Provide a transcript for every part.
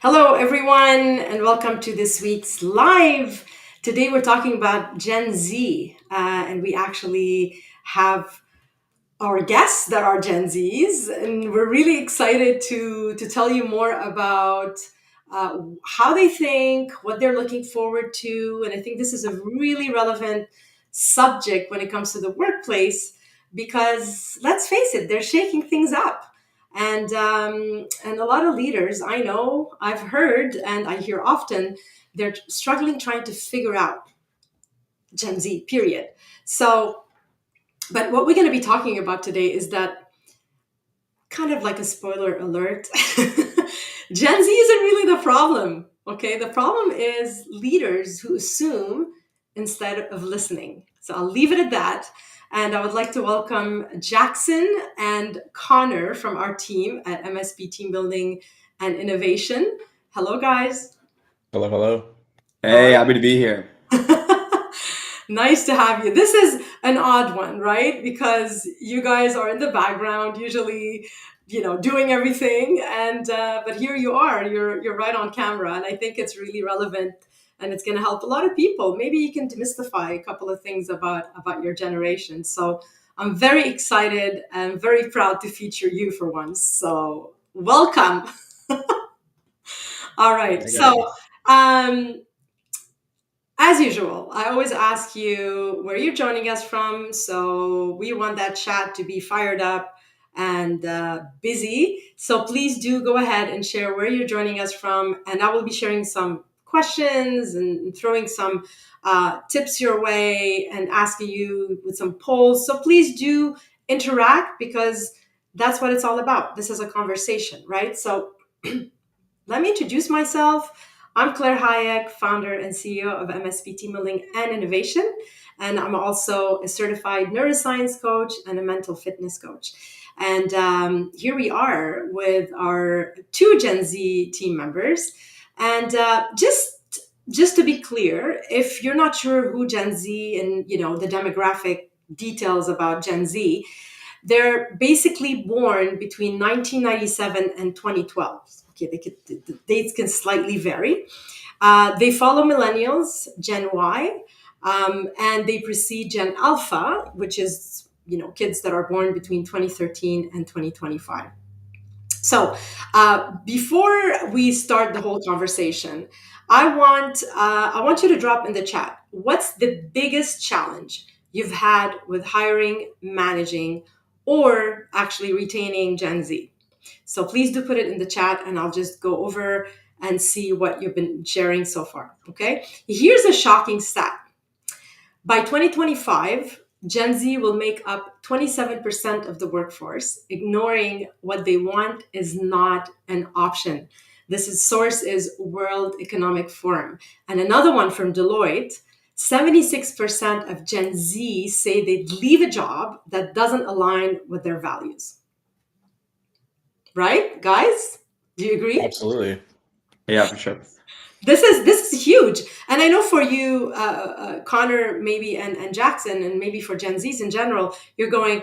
Hello, everyone, and welcome to this week's live. Today, we're talking about Gen Z, and we actually have our guests that are Gen Zs, and we're really excited to tell you more about how they think, what they're looking forward to, and I think this is a really relevant subject when it comes to the workplace because let's face it, they're shaking things up. And a lot of leaders I know, I've heard, and I hear often, they're struggling trying to figure out Gen Z. Period. So, but what we're going to be talking about today is that kind of like a spoiler alert. Gen Z isn't really the problem. Okay, the problem is leaders who assume instead of listening. So I'll leave it at that. And I would like to welcome Jackson and Connor from our team at MSP Team Building and Innovation. Hello, guys. Hello, hello. How Hey, are happy to be here. Nice to have you. This is an odd one, right? Because you guys are in the background, usually, doing everything, and but here you are. You're right on camera, and I think it's really relevant, and it's going to help a lot of people. Maybe you can demystify a couple of things about your generation. So I'm very excited and very proud to feature you for once. So welcome. All right. Hey So. guys. Um, As usual, I always ask you where you're joining us from. So we want that chat to be fired up and busy. So please do go ahead and share where you're joining us from. And I will be sharing some questions and throwing some tips your way and asking you with some polls. So please do interact because that's what it's all about. This is a conversation, right? So let me introduce myself. I'm Claire Hayek, founder and CEO of MSP Team Building and Innovation. And I'm also a certified neuroscience coach and a mental fitness coach. And here we are with our two Gen Z team members. And just to be clear, if you're not sure who Gen Z and the demographic details about Gen Z, they're basically born between 1997 and 2012. Okay, the dates can slightly vary. They follow millennials, Gen Y, and they precede Gen Alpha, which is kids that are born between 2013 and 2025. So before we start the whole conversation, I want you to drop in the chat. What's the biggest challenge you've had with hiring, managing, or actually retaining Gen Z? So please do put it in the chat, and I'll just go over and see what you've been sharing so far. Okay. Here's a shocking stat. By 2025, Gen Z will make up 27% of the workforce. Ignoring what they want is not an option. Source is World Economic Forum. And another one from Deloitte, 76% of Gen Z say they'd leave a job that doesn't align with their values. Right, guys? Do you agree? Absolutely. Yeah, for sure. This is huge, and I know for you, Connor, maybe, and Jackson, and maybe for Gen Zs in general, you're going,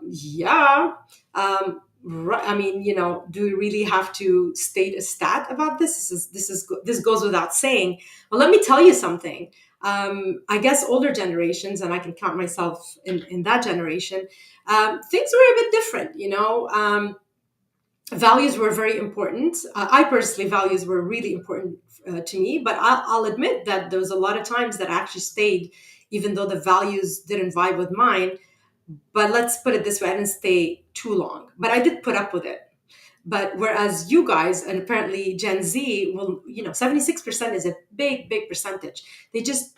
yeah. I mean, do we really have to state a stat about this? This goes without saying. Well, let me tell you something. I guess older generations, and I can count myself in that generation. Things were a bit different, values were very important. I personally, values were really important to me, but I'll admit that there was a lot of times that I actually stayed, even though the values didn't vibe with mine. But let's put it this way, I didn't stay too long, but I did put up with it. But whereas you guys and apparently Gen Z will, 76% is a big percentage. They just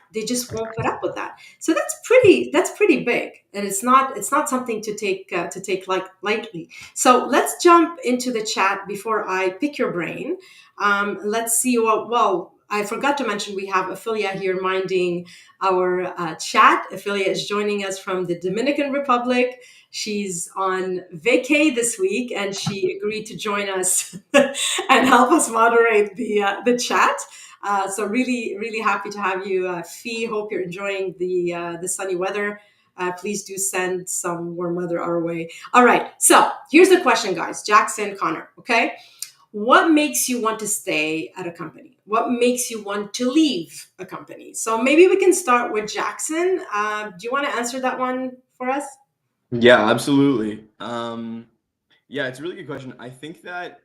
won't put up with that. So that's pretty big, and it's not something to take like lightly. So let's jump into the chat before I pick your brain. Let's see what. Well, I forgot to mention we have Ophelia here minding our chat. Ophelia is joining us from the Dominican Republic. She's on vacay this week, and she agreed to join us and help us moderate the chat. So really happy to have you, Fee. Hope you're enjoying the sunny weather. Please do send some warm weather our way. All right. So here's the question, guys. Jackson, Connor. Okay. what makes you want to stay at a company? What makes you want to leave a company? So maybe we can start with Jackson. Do you want to answer that one for us? Yeah, absolutely. Yeah, it's a really good question. I think that,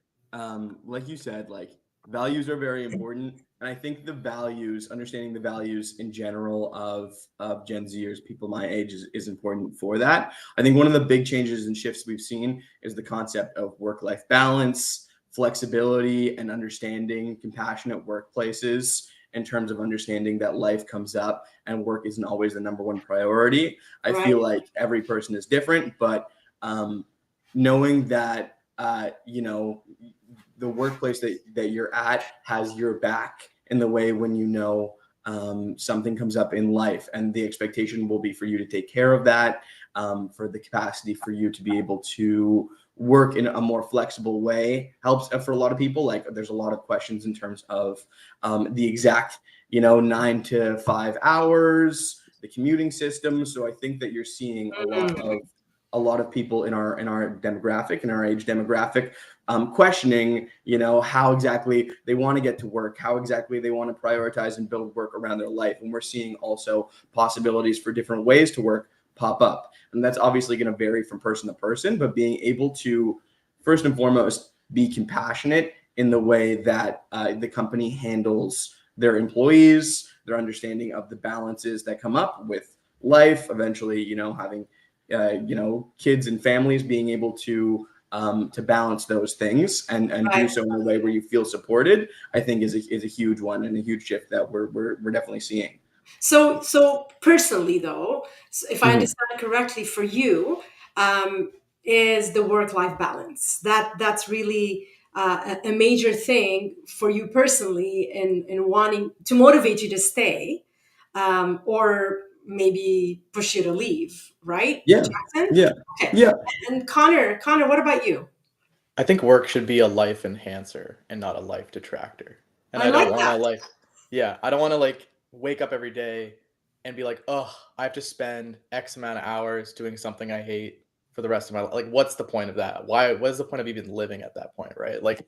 like you said, like values are very important, and I think the values, understanding the values in general of Gen Zers, people my age, is important for that. I think one of the big changes and shifts we've seen is the concept of work-life balance, flexibility, and understanding compassionate workplaces in terms of understanding that life comes up and work isn't always the number one priority. I feel Right. like every person is different, but um, knowing that the workplace that you're at has your back in the way when something comes up in life, and the expectation will be for you to take care of that, for the capacity for you to be able to work in a more flexible way helps for a lot of people. Like there's a lot of questions in terms of the exact 9 to 5 hours, the commuting system. So I think that you're seeing a lot of people in our demographic, in our age demographic, questioning, how exactly they want to get to work, how exactly they want to prioritize and build work around their life. And we're seeing also possibilities for different ways to work pop up. And that's obviously going to vary from person to person, but being able to, first and foremost, be compassionate in the way that the company handles their employees, their understanding of the balances that come up with life, eventually, having kids and families, being able to balance those things and do Right. so in a way where you feel supported, I think is a huge one and a huge shift that we're definitely seeing. So personally, though, if I Mhm. understand correctly, for you, um, is the work-life balance that's really a major thing for you personally in wanting to motivate you to stay, or maybe push you to leave, right, Yeah, Jackson? yeah, Okay. yeah, And Connor, what about you? I think work should be a life enhancer and not a life detractor. And I I don't like want to that. like, yeah, I don't want to like wake up every day and be like, oh, I have to spend X amount of hours doing something I hate for the rest of my life. Like, what's the point of that? What is the point of even living at that point, right? Like,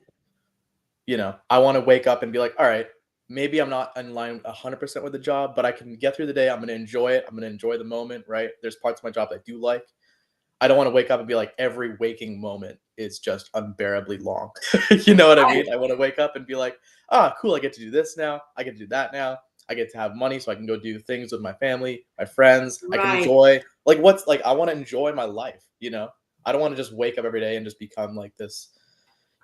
I want to wake up and be like, all right, maybe I'm not in line 100% with the job, but I can get through the day. I'm going to enjoy it. I'm going to enjoy the moment, right? There's parts of my job that I do like. I don't want to wake up and be like every waking moment is just unbearably long. You know what I Right. mean? I want to wake up and be like, ah, cool, I get to do this now. I get to do that now. I get to have money so I can go do things with my family, my friends. I can Right. enjoy I want to enjoy my life. I don't want to just wake up every day and just become like this,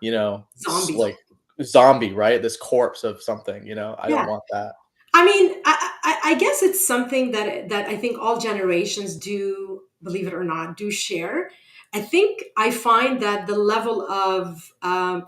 Zombie. like zombie, right? This corpse of something. I don't Yeah. want that. I mean, I guess it's something that I think all generations do, believe it or not, do share. I think I find that the level of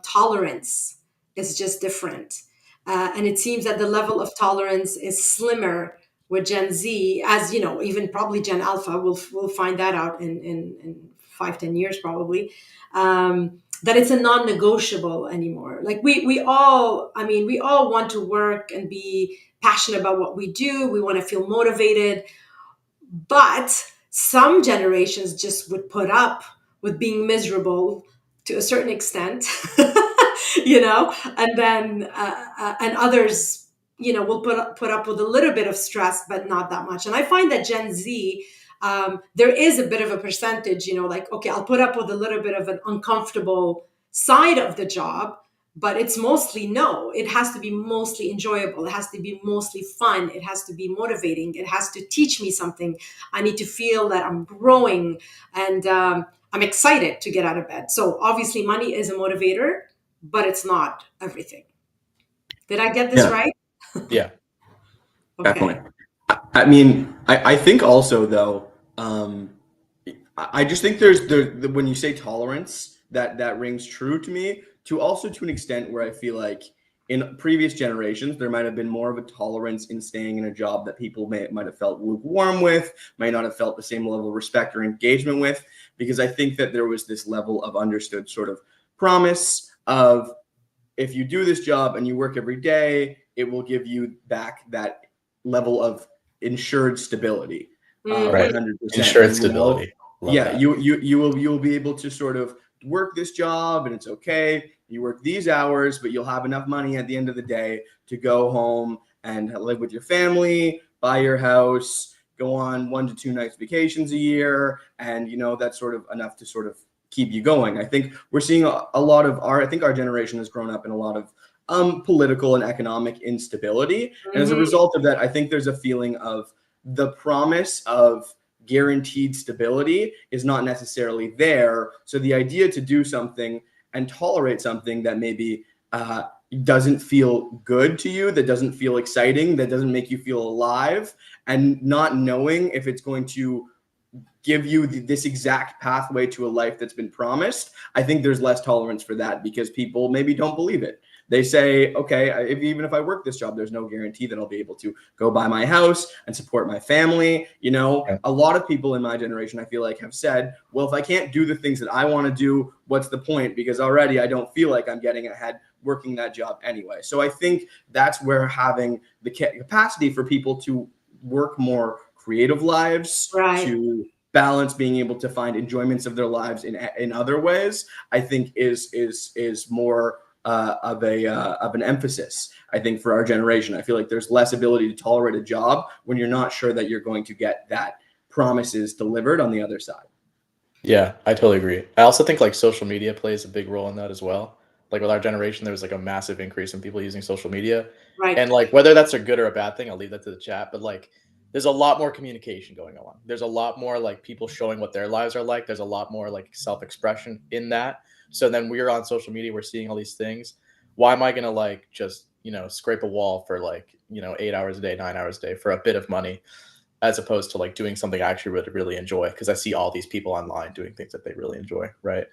tolerance is just different, and it seems that the level of tolerance is slimmer with Gen Z, as you know, even probably Gen Alpha. We'll find that out in 5-10 years probably. That it's a non-negotiable anymore. Like we all, I mean, we all want to work and be passionate about what we do. We want to feel motivated. But some generations just would put up with being miserable to a certain extent, and then and others, will put up with a little bit of stress, but not that much. And I find that Gen Z, there is a bit of a percentage, like, okay, I'll put up with a little bit of an uncomfortable side of the job, but it's mostly no. It has to be mostly enjoyable. It has to be mostly fun. It has to be motivating. It has to teach me something. I need to feel that I'm growing, and I'm excited to get out of bed. So obviously, money is a motivator, but it's not everything. Did I get this yeah, right? Yeah. Okay. definitely. I mean, I think also though, I just think there's when you say tolerance, that rings true to me. To an extent where I feel like in previous generations there might have been more of a tolerance in staying in a job that people might have felt lukewarm with, might not have felt the same level of respect or engagement with, because I think that there was this level of understood sort of promise of, if you do this job and you work every day, it will give you back that level of insured stability, Right. Mhm. 100%. Insured And stability. Love yeah, that. you will be able to sort of work this job and it's okay. You work these hours, but you'll have enough money at the end of the day to go home and live with your family, buy your house, go on 1 to 2 nights vacations a year, and that's sort of enough to sort of keep you going. I think we're seeing a lot of I think our generation has grown up in a lot of political and economic instability, and as a result of that, I think there's a feeling of the promise of guaranteed stability is not necessarily there. So the idea to do something and tolerate something that maybe doesn't feel good to you, that doesn't feel exciting, that doesn't make you feel alive, and not knowing if it's going to give you this exact pathway to a life that's been promised, I think there's less tolerance for that because people maybe don't believe it. They say, okay, even if I work this job, there's no guarantee that I'll be able to go buy my house and support my family. A lot of people in my generation, I feel like, have said, well, if I can't do the things that I want to do, what's the point? Because already I don't feel like I'm getting ahead working that job anyway. So I think that's where having the capacity for people to work more creative lives, Right. to balance being able to find enjoyments of their lives in other ways, I think is more of an emphasis. I think for our generation, I feel like there's less ability to tolerate a job when you're not sure that you're going to get that promises delivered on the other side. Yeah, I totally agree. I also think like social media plays a big role in that as well. Like with our generation, there was like a massive increase in people using social media. Right. And like whether that's a good or a bad thing, I'll leave that to the chat. But like there's a lot more communication going on. There's a lot more like people showing what their lives are like. There's a lot more like self-expression in that. So then we're on social media, we're seeing all these things. Why am I gonna like just, scrape a wall for like, 8 hours a day, 9 hours a day for a bit of money? As opposed to like doing something I actually really, really enjoy because I see all these people online doing things that they really enjoy, right?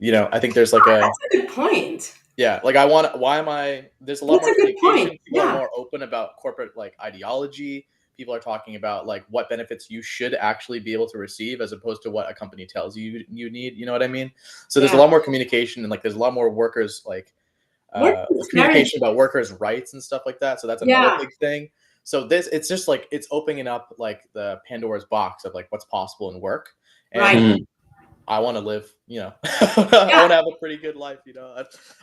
I think there's like That's a good point. there's a lot That's more a good point. communication. People are Yeah. more open about corporate like ideology. People are talking about like what benefits you should actually be able to receive as opposed to what a company tells you need. You know what I mean? So there's a Yeah. lot more communication and like there's a lot more workers like Work is communication about workers' rights and stuff like that. So that's another yeah. big thing. So it's just like it's opening up like the Pandora's box of like what's possible in work. And Right. I want to live, I Yeah. want to have a pretty good life.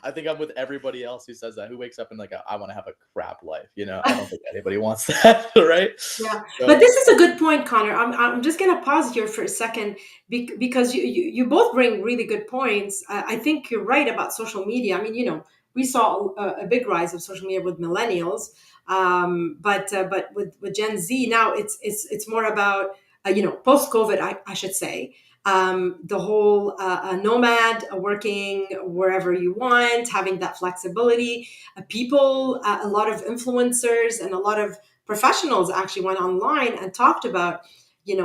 I think I'm with everybody else who says that, who wakes up and like, I want to have a crap life. I don't think anybody wants that, right? Yeah, So, but this is a good point, Connor. I'm just going to pause here for a second because you both bring really good points. I think you're right about social media. I mean, we saw a big rise of social media with millennials, but with Gen Z now, it's more about post COVID, I should say. The whole nomad working wherever you want, having that flexibility. People, a lot of influencers and a lot of professionals actually went online and talked about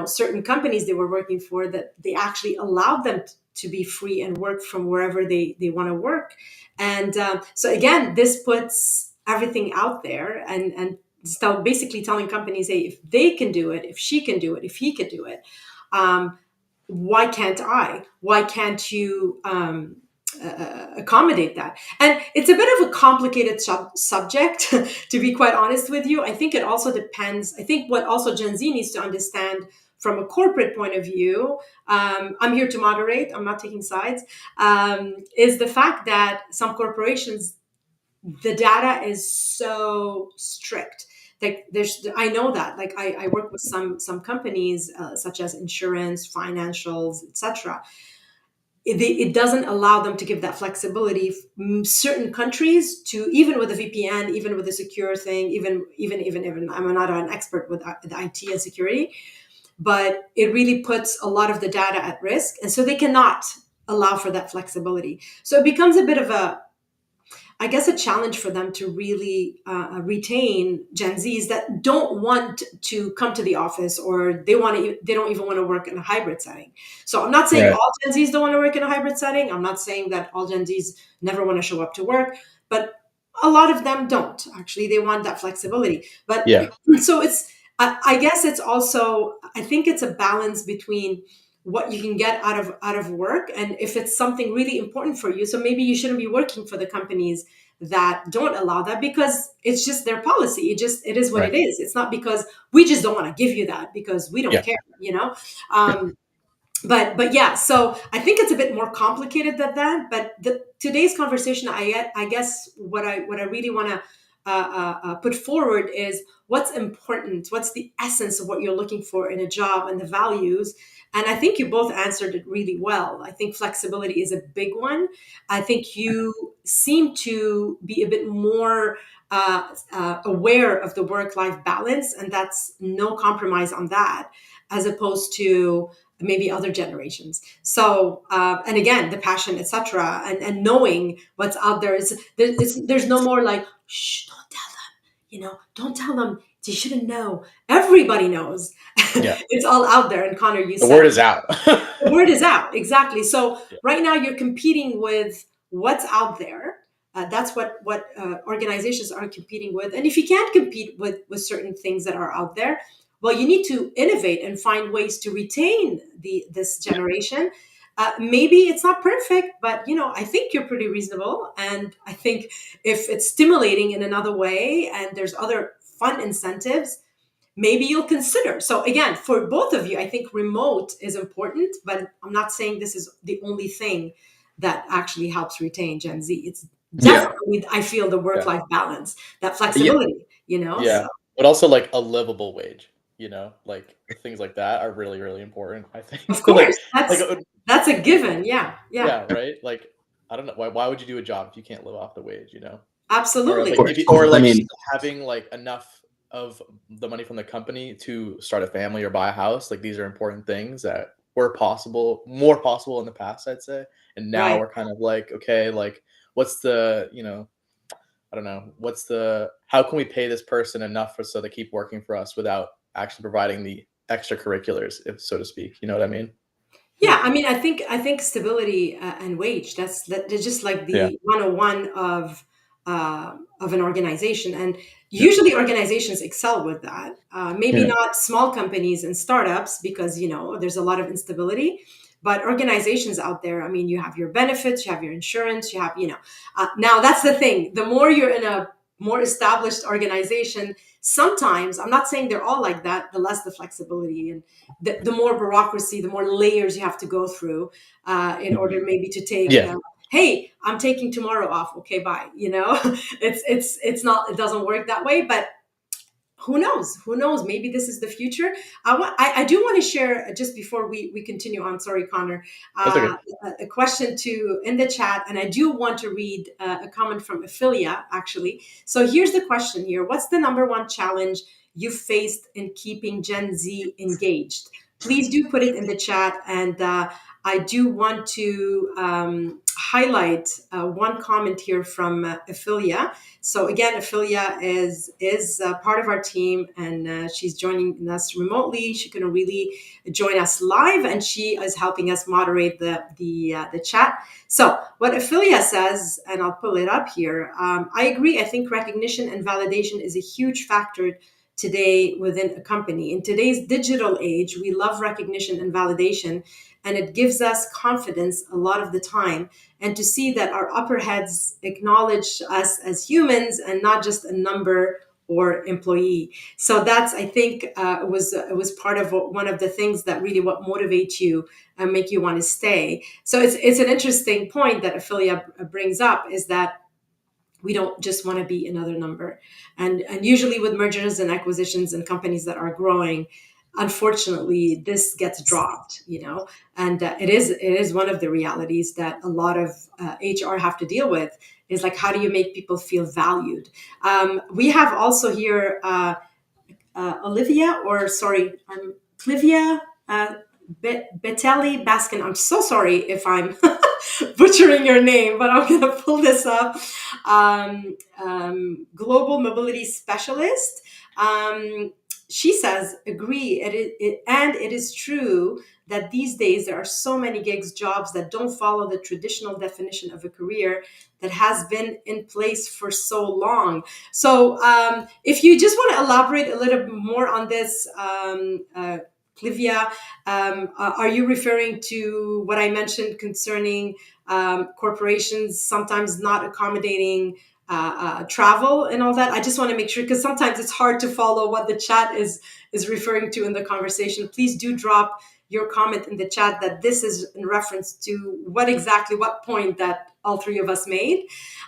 certain companies they were working for that they actually allowed them to be free and work from wherever they want to work. And so again, this puts everything out there and still basically telling companies, hey, if they can do it, if she can do it, if he can do it, why can't I? Why can't you accommodate that? And it's a bit of a complicated subject, to be quite honest with you. I think it also depends. I think what also Gen Z needs to understand from a corporate point of view, I'm here to moderate, I'm not taking sides, is the fact that some corporations, the data is so strict. Like I know that. Like I work with some companies such as insurance, financials, etc. It doesn't allow them to give that flexibility. Certain countries to even with a VPN, even with a secure thing, even I'm not an expert with the IT and security, but it really puts a lot of the data at risk, and so they cannot allow for that flexibility. So it becomes a bit of I guess a challenge for them to really retain Gen Zs that don't want to come to the office, or they don't even want to work in a hybrid setting. So I'm not saying right. all Gen Zs don't want to work in a hybrid setting. I'm not saying that all Gen Zs never want to show up to work, but a lot of them don't. Actually, they want that flexibility. But Yeah. so I guess it's also, I think it's a balance between what you can get out of work, and if it's something really important for you. So maybe you shouldn't be working for the companies that don't allow that because it's just their policy. It is what Right. it is. It's not because we just don't want to give you that because we don't Yeah. care, Yeah. But yeah, so I think it's a bit more complicated than that. But today's conversation, I guess what I really want to put forward is what's important, what's the essence of what you're looking for in a job and the values. And I think you both answered it really well. I think flexibility is a big one. I think you seem to be a bit more aware of the work-life balance, and that's no compromise on that, as opposed to maybe other generations. So and again, the passion, etc., and knowing what's out there is there's no more like, shh, don't tell them, don't tell them, they shouldn't know. Everybody knows. Yeah. It's all out there. And Connor, you The said word is out. the word is out. Exactly. So Yeah. right now you're competing with what's out there. That's what organizations are competing with. And if you can't compete with certain things that are out there, well, you need to innovate and find ways to retain this generation. Maybe it's not perfect, but I think you're pretty reasonable, and I think if it's stimulating in another way and there's other fun incentives, maybe you'll consider. So again, for both of you, I think remote is important, but I'm not saying this is the only thing that actually helps retain Gen Z. It's Yeah. definitely, I feel, the Yeah. work-life balance, that Yeah. flexibility, Yeah. so But also like a livable wage, like things like that are really, really important, I of think. course, Like that's a given. Yeah, yeah, yeah, right? Like I don't know why would you do a job if you can't live off the wage? Or Of absolutely. like course. if you, or I like mean, having like enough of the money from the company to start a family or buy a house. Like these are important things that were more possible in the past, I'd say. And now Right. we're kind of like, okay, like what's the, I don't know, how can we pay this person enough so they keep working for us without actually providing the extracurriculars, if so to speak. You know what I mean? Yeah, I mean, I think stability and wage. That's just like Yeah. the 101 of an organization, and Yeah. usually organizations excel with that. Maybe Yeah. not small companies and startups, because there's a lot of instability. But organizations out there, I mean, you have your benefits, you have your insurance, you have now that's the thing. The more you're in a more established organization, sometimes, I'm not saying they're all like that, the less the flexibility, and the more bureaucracy, the more layers you have to go through in order maybe to take. Yeah. Hey, I'm taking tomorrow off. Okay, bye. It's not. It doesn't work that way. But who knows? Who knows? Maybe this is the future. I do want to share, just before we continue on. Sorry, Connor. That's okay. A question in the chat, and I do want to read a comment from Ophelia, actually. So here's the question here: what's the number one challenge you faced in keeping Gen Z engaged? Please do put it in the chat, and I do want to highlight one comment here from Ophelia. So again, Ophelia is part of our team, and she's joining us remotely. She couldn't really join us live, and she is helping us moderate the chat. So what Ophelia says, and I'll pull it up here. I agree. I think recognition and validation is a huge factor today within a company. In today's digital age, we love recognition and validation, and it gives us confidence a lot of the time. And to see that our upper heads acknowledge us as humans and not just a number or employee. So that's, I think, it was part of one of the things that really what motivates you and make you want to stay. So it's an interesting point that Ophelia brings up, is that we don't just want to be another number. And usually with mergers and acquisitions and companies that are growing, unfortunately this gets dropped, and it is one of the realities that a lot of HR have to deal with, is like, how do you make people feel valued? We have also here Olivia, or sorry, Clivia Betelli Baskin. I'm so sorry if I'm butchering your name, but I'm going to pull this up. Global mobility specialist. She says, agree. And it is true that these days there are so many gigs jobs that don't follow the traditional definition of a career that has been in place for so long. So if you just want to elaborate a little bit more on this, Clivia, are you referring to what I mentioned concerning corporations sometimes not accommodating travel and all that? I just want to make sure, because sometimes it's hard to follow what the chat is referring to in the conversation. Please do drop your comment in the chat that this is in reference to what point that all three of us made.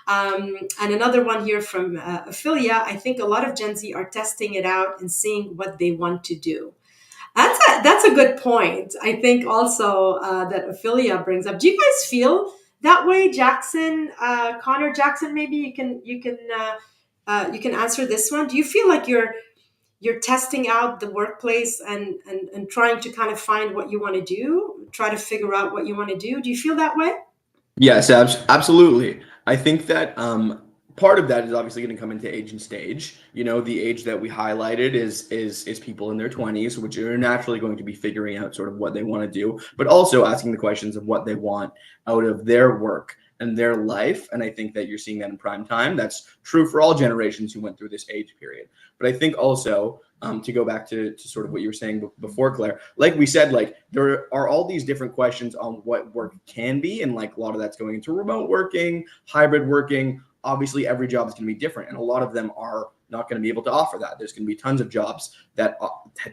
And another one here from Ophelia, I think a lot of Gen Z are testing it out and seeing what they want to do. That's a good point. I think also that Ophelia brings up. Do you guys feel that way, Jackson, Connor, Jackson? Maybe you can answer this one. Do you feel like you're testing out the workplace and trying to kind of find what you want to do, try to figure out what you want to do? Do you feel that way? Yes, absolutely. I think that part of that is obviously going to come into age and stage. The age that we highlighted is people in their 20s, which are naturally going to be figuring out sort of what they want to do, but also asking the questions of what they want out of their work and their life. And I think that you're seeing that in prime time. That's true for all generations who went through this age period. But I think also to go back to sort of what you were saying before, Claire, like we said, like there are all these different questions on what work can be. And like a lot of that's going into remote working, hybrid working. Obviously, every job is going to be different. And a lot of them are not going to be able to offer that. There's going to be tons of jobs that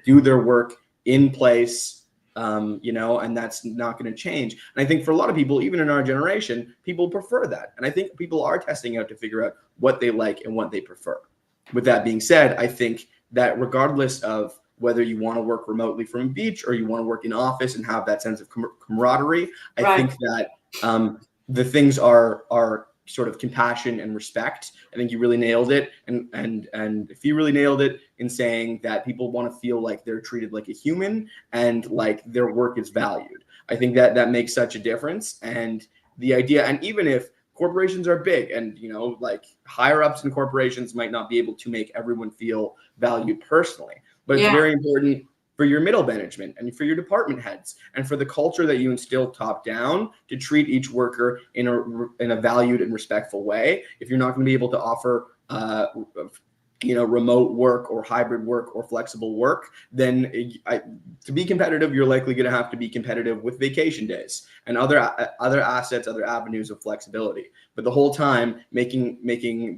do their work in place, and that's not going to change. And I think for a lot of people, even in our generation, people prefer that. And I think people are testing out to figure out what they like and what they prefer. With that being said, I think that regardless of whether you want to work remotely from a beach or you want to work in office and have that sense of camaraderie, I think that the things are sort of compassion and respect. I think you really nailed it. And if you really nailed it in saying that people want to feel like they're treated like a human and like their work is valued, I think that makes such a difference. And the idea, and even if corporations are big and, like higher ups in corporations might not be able to make everyone feel valued personally, but it's very important for your middle management and for your department heads and for the culture that you instill top down to treat each worker in a valued and respectful way. If you're not going to be able to offer remote work or hybrid work or flexible work, then to be competitive, you're likely going to have to be competitive with vacation days and other assets, other avenues of flexibility. But the whole time making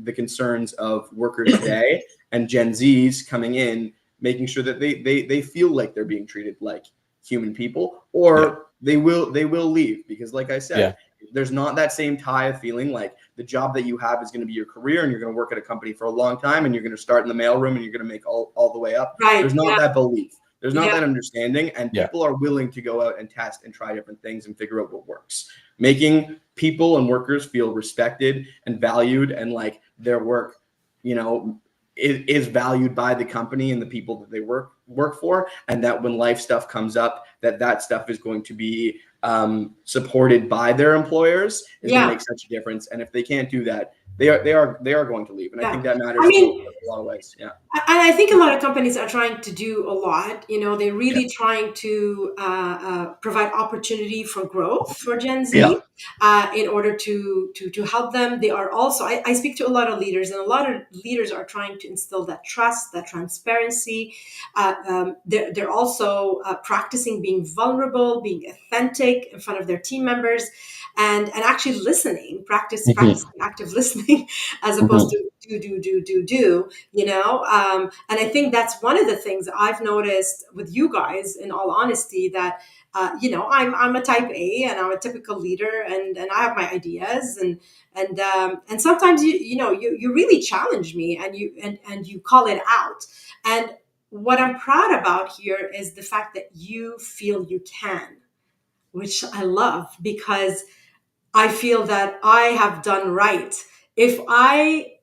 the concerns of workers today and Gen Zs coming in, making sure that they feel like they're being treated like human people, or they will leave, because like I said, there's not that same tie of feeling like the job that you have is going to be your career and you're going to work at a company for a long time and you're going to start in the mailroom and you're going to make all the way up. There's not that belief. There's not that understanding, and people are willing to go out and test and try different things and figure out what works. Making people and workers feel respected and valued and like their work, is valued by the company and the people that they work for, and that when life stuff comes up, that stuff is going to be supported by their employers, is going to make such a difference. And if they can't do that, they are going to leave. And I think that matters in a lot of ways. And I think a lot of companies are trying to do a lot. They're really trying to provide opportunity for growth for Gen Z in order to help them. They are also, I speak to a lot of leaders, and a lot of leaders are trying to instill that trust, that transparency. They're also practicing being vulnerable, being authentic in front of their team members, and actually listening, practicing active listening as opposed to do. And I think that's one of the things I've noticed with you guys, in all honesty, that I'm a type A and I'm a typical leader, and I have my ideas, and sometimes you really challenge me, and you call it out. And what I'm proud about here is the fact that you feel you can, which I love, because I feel that I have done right. If I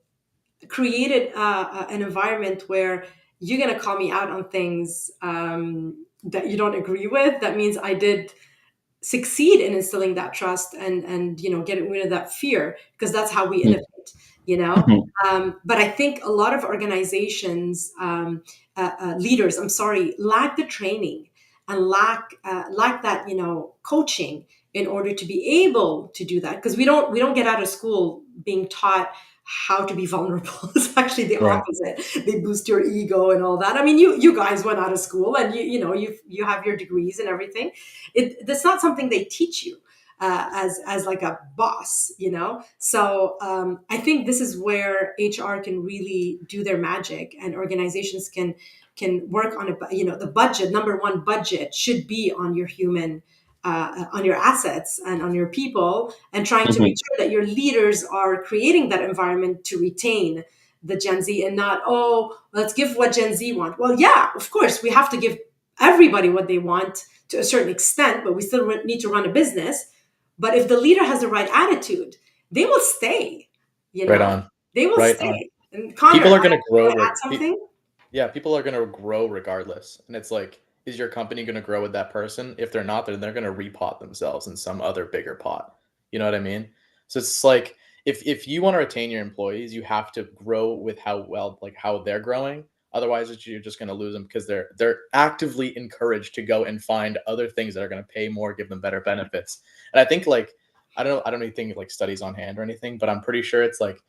created an environment where you're going to call me out on things that you don't agree with, that means I did succeed in instilling that trust and getting rid of that fear, because that's how we innovate. But I think a lot of organizations, leaders, lack the training and lack that coaching in order to be able to do that, because we don't get out of school being taught how to be vulnerable. It's actually the opposite. They boost your ego and all that. I mean, you guys went out of school and you have your degrees and everything. That's not something they teach you. as like a boss, you know. So I think this is where HR can really do their magic, and organizations can work on a, you know, the budget. Number one, budget should be on your human, on your assets and on your people, and trying to make Mhm. sure that your leaders are creating that environment to retain the Gen Z, and not, oh, let's give what Gen Z want. Well, yeah, of course, we have to give everybody what they want to a certain extent, but we still need to run a business. But if the leader has the right attitude, they will stay, you Right know, on. they will Right on. stay. And Connor, People are you gonna grow. want to add something? Yeah, people are gonna grow regardless, and it's like, is your company gonna grow with that person? If they're not, then they're gonna repot themselves in some other bigger pot. You know what I mean? So it's like, if you want to retain your employees, you have to grow with how well, like how they're growing. Otherwise, you're just gonna lose them because they're actively encouraged to go and find other things that are gonna pay more, give them better benefits. And I think like, I don't know anything like studies on hand or anything, but I'm pretty sure it's like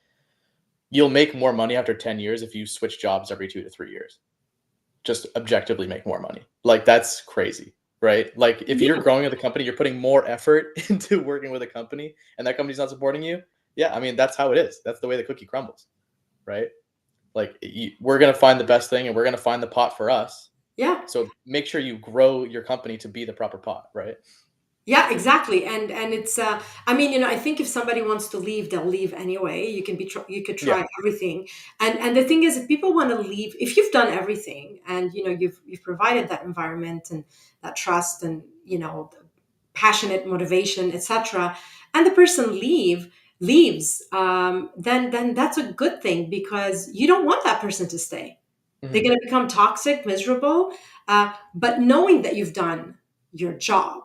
you'll make more money after 10 years if you switch jobs every 2 to 3 years. Just objectively make more money. Like that's crazy, right? Like if you're Yeah. growing with a company, you're putting more effort into working with a company and that company's not supporting you. Yeah, I mean, that's how it is. That's the way the cookie crumbles, right? Like we're going to find the best thing and we're going to find the pot for us. Yeah. So make sure you grow your company to be the proper pot, right? Yeah, exactly. And it's I mean, you know, I think if somebody wants to leave, they'll leave anyway. You can be you could Yeah. try everything. And the thing is, if people want to leave, if you've done everything and you know you've provided that environment and that trust and you know passionate motivation, etc., and the person leaves, then that's a good thing, because you don't want that person to stay. They're Hmm. going to become toxic, miserable. But knowing that you've done your job.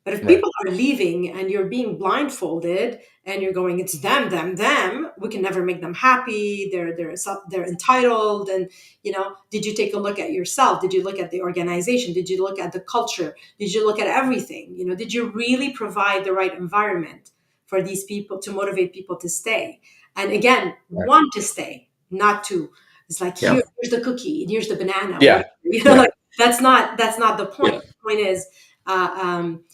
But if Right. people are leaving and you're being blindfolded and you're going, it's them, we can never make them happy. They're entitled. And you know, did you take a look at yourself? Did you look at the organization? Did you look at the culture? Did you look at everything? You know, did you really provide the right environment for these people to motivate people to stay? And again, Right. want to stay, not to. It's like Yeah. here's the cookie, and here's the banana. What Yeah. you know, Yeah. like that's not the point. Yeah. The point is,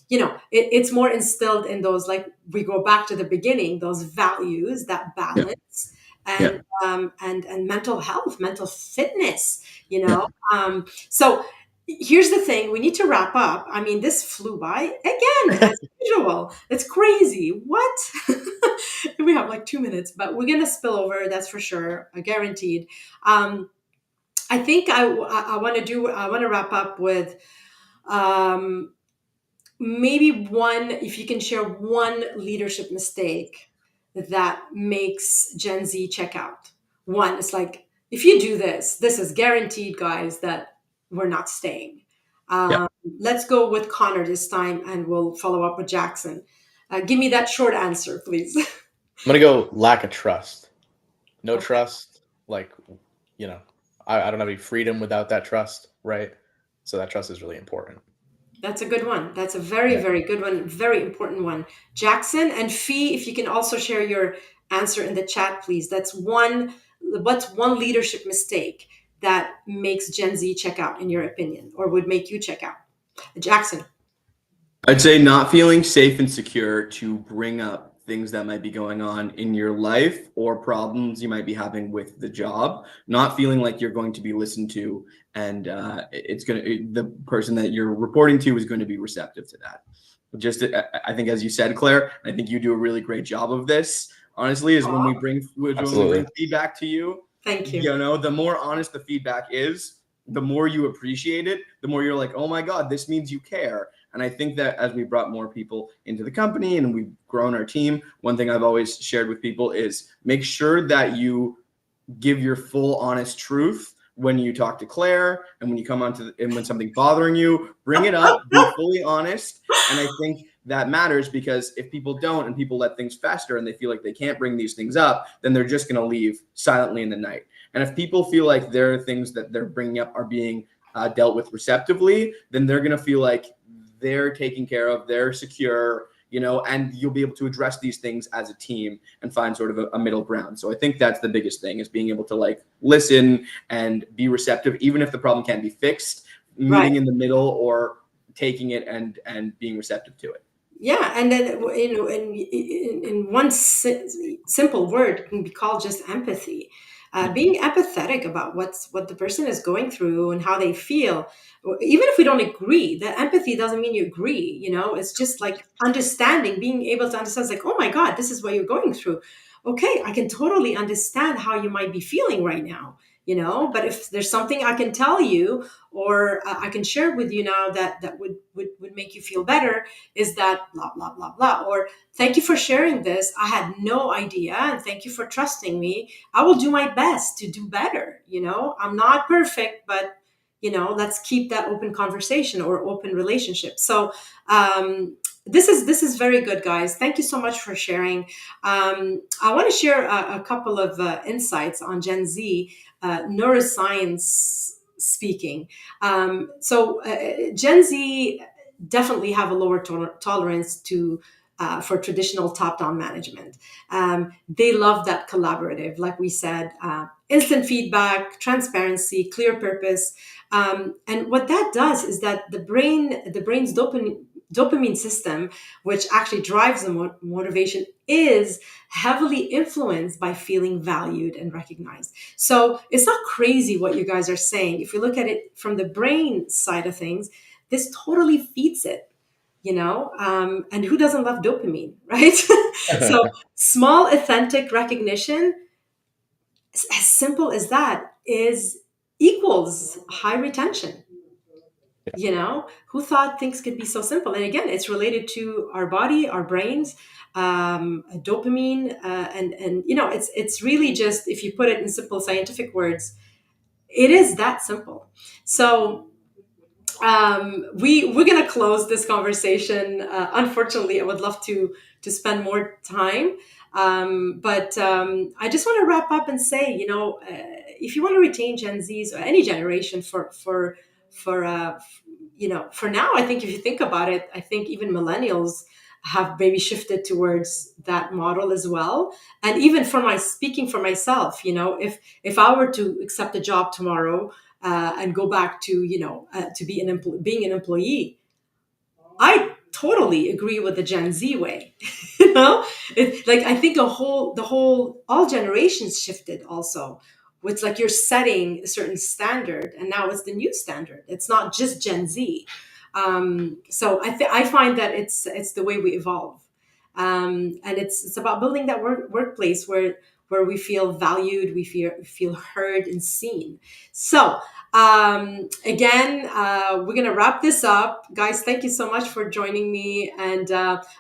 you know, it's more instilled in those, like we go back to the beginning, those values, that Yeah. balance, Yeah. and mental health, mental fitness. You Yeah. know, so here's the thing: we need to wrap up. I mean, this flew by again as usual. It's crazy. What? We have like 2 minutes, but we're gonna spill over. That's for sure, guaranteed. Um, I think I want to do. I want to wrap up with um, maybe one. If you can share one leadership mistake that makes Gen Z check out. One, it's like if you do this, this is guaranteed, guys, that we're not staying. Yeah. Um, let's go with Connor this time, and we'll follow up with Jackson. Give me that short answer, please. I'm going to go lack of trust. No Okay. trust, like, you know, I don't have any freedom without that trust, right? So that trust is really important. That's a good one. That's a very, Yeah. very good one. Very important one. Jackson and Fee, if you can also share your answer in the chat, please. What's one leadership mistake that makes Gen Z check out, in your opinion, or would make you check out? Jackson. I'd say not feeling safe and secure to bring up things that might be going on in your life or problems you might be having with the job. Not feeling like you're going to be listened to, and the person that you're reporting to is going to be receptive to that. Just, I think, as you said, Claire, I think you do a really great job of this. Honestly, is when Aw, we Absolutely. bring feedback to you, thank you. you know, the more honest the feedback is, the more you appreciate it, the more you're like, oh my God, this means you care. And I think that as we brought more people into the company and we've grown our team, one thing I've always shared with people is make sure that you give your full honest truth when you talk to Claire and when you come and when something's bothering you, bring it up, be fully honest. And I think that matters, because if people don't and people let things fester and they feel like they can't bring these things up, then they're just going to leave silently in the night. And if people feel like their things that they're bringing up are being dealt with receptively, then they're going to feel like they're taken care of, they're secure, you know, and you'll be able to address these things as a team and find sort of a middle ground. So I think that's the biggest thing, is being able to like listen and be receptive, even if the problem can't be fixed, Right. meeting in the middle or taking it and being receptive to it. Yeah, and then in one simple word can be called just empathy. Being empathetic about what the person is going through and how they feel, even if we don't agree. That empathy doesn't mean you agree. It's just like understanding, being able to understand. It's like, oh my God, this is what you're going through. Okay, I can totally understand how you might be feeling right now. But if there's something I can tell you, or I can share with you now that would make you feel better, is that blah blah blah blah, or thank you for sharing this, I had no idea, and thank you for trusting me, I will do my best to do better. I'm not perfect, but let's keep that open conversation or open relationship. So this is very good, guys. Thank you so much for sharing. I want to share a couple of insights on Gen Z neuroscience speaking. Gen Z definitely have a lower tolerance to for traditional top-down management. They love that collaborative, like we said, instant feedback, transparency, clear purpose, and what that does is that the brain's dopamine system, which actually drives the motivation, is heavily influenced by feeling valued and recognized. So it's not crazy what you guys are saying. If you look at it from the brain side of things, this totally feeds it. And who doesn't love dopamine, right? So small authentic recognition, as simple as that, is equals high retention. Who thought things could be so simple? And again, it's related to our body, our brains, dopamine, and it's really just, if you put it in simple scientific words, it is that simple. So we're gonna close this conversation. Unfortunately, I would love to spend more time, but I just want to wrap up and say, if you want to retain Gen Zs or any generation for now, I think if you think about it, I think even millennials have maybe shifted towards that model as well. And even speaking for myself, if I were to accept a job tomorrow and go back to to being an employee, I totally agree with the Gen Z way. It's like, I think all generations shifted also. It's like you're setting a certain standard, and now it's the new standard. It's not just Gen Z. So I find that it's the way we evolve, and it's about building that workplace where we feel valued, we feel heard and seen. So again, we're gonna wrap this up, guys. Thank you so much for joining me, and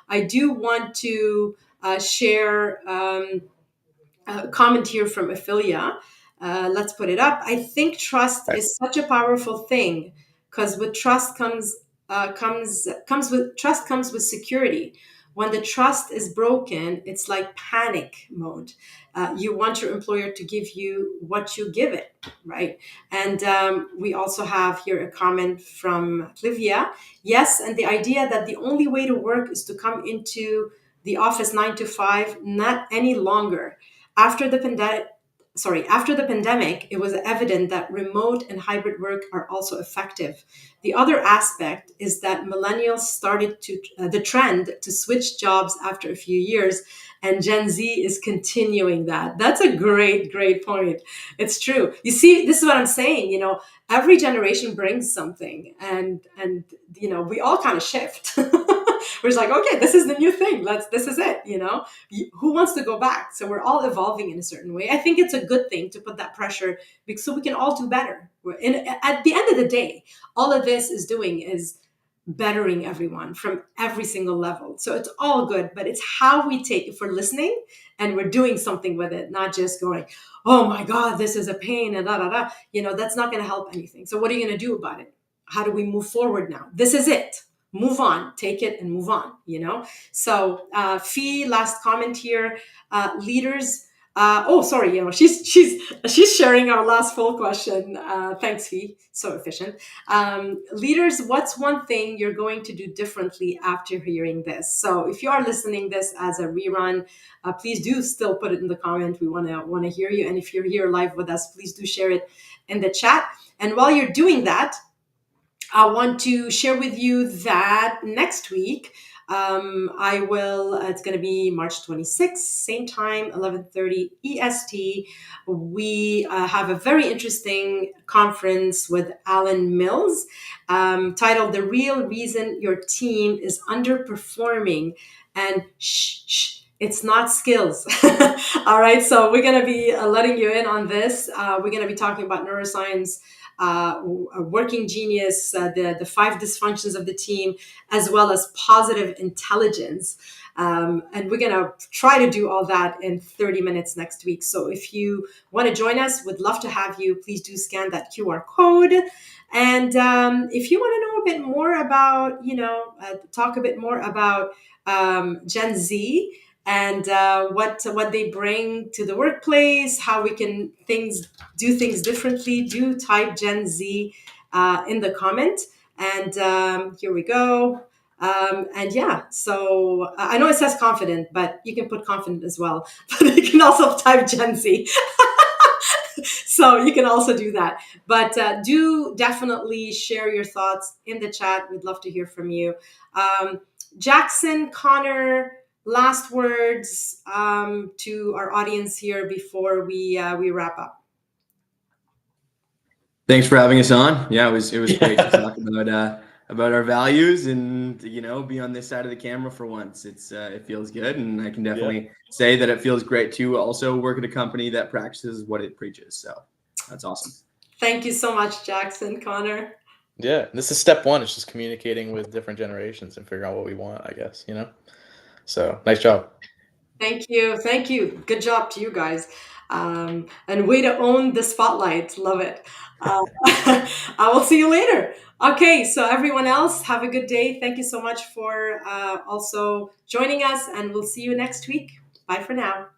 I do want to share a comment here from Ophelia. Let's put it up. I think trust is such a powerful thing, because with trust comes with security. When the trust is broken, it's like panic mode. You want your employer to give you what you give it, right? And we also have here a comment from Clivia. Yes, and the idea that the only way to work is to come into the office 9 to 5, not any longer. After the pandemic, it was evident that remote and hybrid work are also effective. The other aspect is that millennials started the trend to switch jobs after a few years, and Gen Z is continuing that. That's a great, great point. It's true. You see, this is what I'm saying. Every generation brings something, and we all kind of shift. We're just like, okay, this is the new thing. This is it. Who wants to go back? So we're all evolving in a certain way. I think it's a good thing to put that pressure, so we can all do better. At the end of the day, all of this is doing is bettering everyone from every single level. So it's all good, but it's how we take, if we're listening and we're doing something with it, not just going, oh my God, this is a pain and da da da. That's not going to help anything. So what are you going to do about it? How do we move forward now? This is it. Move on, take it and move on. So Fee, last comment here. Leaders, sorry, she's sharing our last full question. Thanks, Fee, so efficient. Leaders, what's one thing you're going to do differently after hearing this? So if you are listening this as a rerun, please do still put it in the comment. We want to hear you. And if you're here live with us, please do share it in the chat. And while you're doing that, I want to share with you that next week I will. It's going to be March 26th, same time, 11:30 EST. We have a very interesting conference with Alan Mills, titled "The Real Reason Your Team is Underperforming." And it's not skills. All right, so we're going to be letting you in on this. We're going to be talking about neuroscience, working genius, the five dysfunctions of the team, as well as positive intelligence. And we're going to try to do all that in 30 minutes next week. So if you want to join us, we'd love to have you. Please do scan that QR code. And if you want to know a bit more about, talk a bit more about Gen Z and what they bring to the workplace, how we can do things differently, do type Gen Z in the comment. And here we go. And yeah, so I know it says confident, but you can put confident as well. But you can also type Gen Z. So you can also do that. But do definitely share your thoughts in the chat. We'd love to hear from you. Jackson, Connor, last words to our audience here before we wrap up. Thanks for having us on. Yeah, it was great to talk about our values and be on this side of the camera for once. It feels good, and I can definitely say that it feels great to also work at a company that practices what it preaches. So that's awesome. Thank you so much, Jackson, Connor. Yeah, this is step one. It's just communicating with different generations and figuring out what we want, I guess, So nice job. Thank you. Good job to you guys. And way to own the spotlight. Love it. I will see you later. Okay, so everyone else, have a good day. Thank you so much for also joining us, and we'll see you next week. Bye for now.